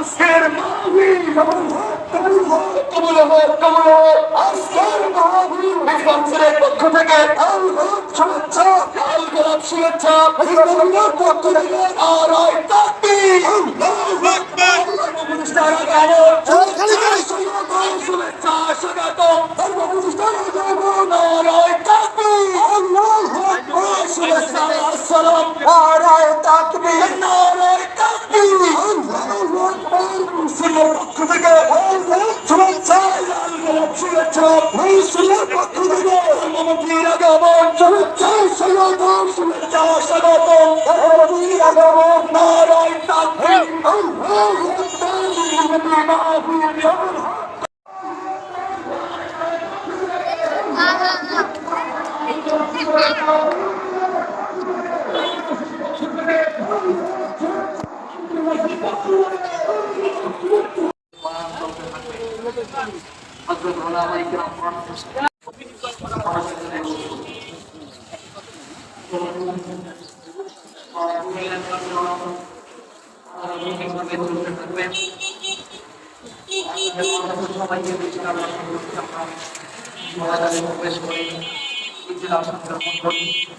আজকের মাহফিল কবুল হোক আজকের মাহফিল বিশ্বরের পক্ষ থেকে শুভেচ্ছা লাল গোলাপ শুভেচ্ছা বিশ্বরের পক্ষ থেকে নারায় তাকবীর আল্লাহু আকবার প্রতিষ্ঠার আগে শুভেচ্ছা স্বাগতম প্রতিষ্ঠার আগে নারায় তাকবীর আল্লাহু আকবার শুভেচ্ছা আসসালাম নারায় তাকবীর নারায় তাকবীর আল্লাহু আকবার মুসলিমের পক্ষ থেকে শুভেচ্ছা লাল গোলাপ শুভেচ্ছা মুসলিমের পক্ষ থেকে ধর্মমন্ত্রীর আগমন শুভেচ্ছা স্বাগতম শুভেচ্ছা স্বাগতম ধর্মমন্ত্রীর আগমন নারায় তাকবীর আল্লাহু আকবার মাহফিল সবাইকে